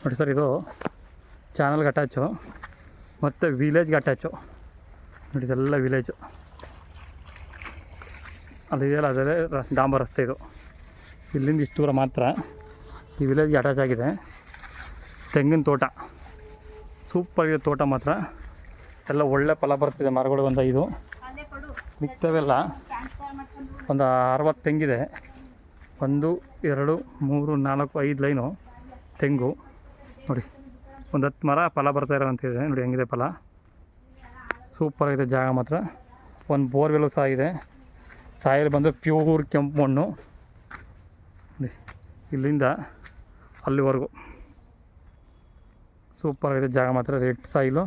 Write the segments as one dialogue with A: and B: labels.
A: ನೋಡಿ ಸರ್, ಇದು ಚಾನಲ್ಗೆ ಅಟ್ಯಾಚು ಮತ್ತು ವಿಲೇಜ್ಗೆ ಅಟ್ಯಾಚು. ನೋಡಿ ಇದೆಲ್ಲ ವಿಲೇಜು. ಅಲ್ಲಿದೆಯಲ್ಲ ಅದೇ ಡಾಂಬರ್ ರಸ್ತೆ. ಇದು ಇಲ್ಲಿಂದ ಇಷ್ಟು ದೂರ ಮಾತ್ರ ಈ ವಿಲೇಜ್ಗೆ ಅಟ್ಯಾಚ್ ಆಗಿದೆ. ತೆಂಗಿನ ತೋಟ, ಸೂಪರಾಗಿದೆ ತೋಟ ಮಾತ್ರ. ಎಲ್ಲ ಒಳ್ಳೆ ಫಲ ಬರ್ತಿದೆ. ಮರಗಳು ಒಂದು 5 ಮಿಕ್ತವೆಲ್ಲ ಒಂದು 60 ತೆಂಗಿದೆ. 1 2 3 4 5 ಲೈನು ತೆಂಗು. ನೋಡಿ ಒಂದು 10 ಮರ ಫಲ ಬರ್ತಾ ಇರೋಂತಿದೆ. ನೋಡಿ ಹೆಂಗಿದೆ ಫಲ, ಸೂಪರಾಗಿದೆ ಜಾಗ ಮಾತ್ರ. ಒಂದು ಬೋರ್ವೆಲ್ಲು ಸಹ ಇದೆ. ಸಾಯಿಲ್ ಬಂದು ಪ್ಯೂರ್ ಕೆಂಪು ಮಣ್ಣು. ನೋಡಿ ಇಲ್ಲಿಂದ ಅಲ್ಲಿವರೆಗೂ ಸೂಪರಾಗಿದೆ ಜಾಗ ಮಾತ್ರ. Red soil.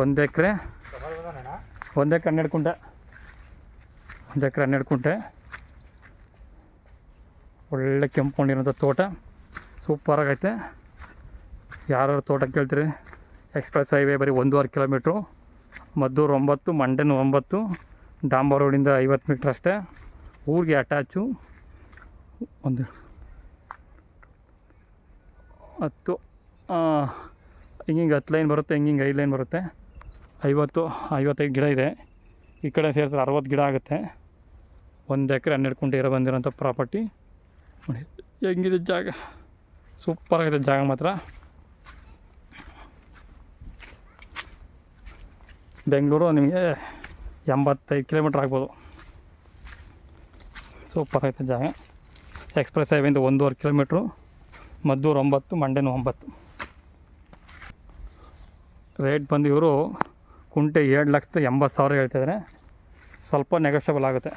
A: 1 ಎಕರೆ 12 ಕುಂಟೆ. 1 ಎಕರೆ 12 ಕುಂಟೆ. ಒಳ್ಳೆ ಕೆಂಪು ಮಣ್ಣಿರೋಂಥ ತೋಟ, ಸೂಪರಾಗೈತೆ. ಯಾರು ತೋಟ ಕೇಳ್ತೀರಿ, ಎಕ್ಸ್ಪ್ರೆಸ್ ಹೈವೇ ಬರೀ 1.5 ಕಿಲೋಮೀಟ್ರು. ಮದ್ದೂರು 9, ಮಂಡ್ಯನ 9, ಡಾಂಬರ್ ರೋಡಿಂದ 50 ಮೀಟ್ರ್ ಅಷ್ಟೇ. ಊರಿಗೆ ಅಟ್ಯಾಚು. ಒಂದು 10 ಹಿಂಗೆ 10 ಲೈನ್ ಬರುತ್ತೆ, ಹಿಂಗೆ 5 ಲೈನ್ ಬರುತ್ತೆ. 55 ಗಿಡ ಇದೆ. ಈ ಕಡೆ ಸೇರಿದ್ರೆ 60 ಗಿಡ ಆಗುತ್ತೆ. 1 ಎಕರೆ 12 ಕುಂಟೆ ಇರೋ ಬಂದಿರೋಂಥ ಪ್ರಾಪರ್ಟಿ. ನೋಡಿ ಹೆಂಗಿದೆ ಜಾಗ, ಸೂಪರಾಗಿದೆ ಜಾಗ ಮಾತ್ರ. ಬೆಂಗಳೂರು ನಿಮಗೆ 85 ಕಿಲೋಮೀಟ್ರ್ ಆಗ್ಬೋದು. ಸೂಪರಾಗೈತೆ ಜಾಗ. ಎಕ್ಸ್ಪ್ರೆಸ್ ಹೈವೇಯಿಂದ 1.5 ಕಿಲೋಮೀಟ್ರು. ಮದ್ದೂರು 9, ಮಂಡ್ಯನ 9. ರೇಟ್ ಬಂದು ಇವರು ಕುಂಟೆ 7,80,000 ಹೇಳ್ತಿದ್ದಾರೆ. ಸ್ವಲ್ಪ ನೆಗೋಷಿಯಬಲ್ ಆಗುತ್ತೆ.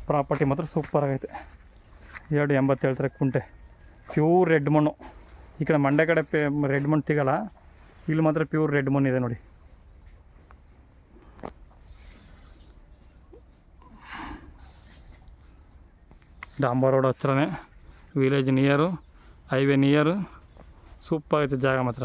A: ಪ್ರಾಪರ್ಟಿ ಮಾತ್ರ ಸೂಪರಾಗೈತೆ. 2.80 ಹೇಳ್ತಾರೆ ಕುಂಟೆ. ಪ್ಯೂರ್ ರೆಡ್ ಮಣ್ಣು. ಈ ಕಡೆ ಮಂಡ್ಯ ಕಡೆ ರೆಡ್ ಮಣ್ಣು ಸಿಗೋಲ್ಲ, ಇಲ್ಲಿ ಮಾತ್ರ ಪ್ಯೂರ್ ರೆಡ್ ಮಣ್ಣು ಇದೆ ನೋಡಿ. ಡಾಂಬರ್ ರೋಡ್ ಹತ್ರನೇ, ವಿಲೇಜ್ ನಿಯರು, ಹೈವೇ ನಿಯರು. ಸೂಪರಾಗೈತೆ ಜಾಗ ಮಾತ್ರ.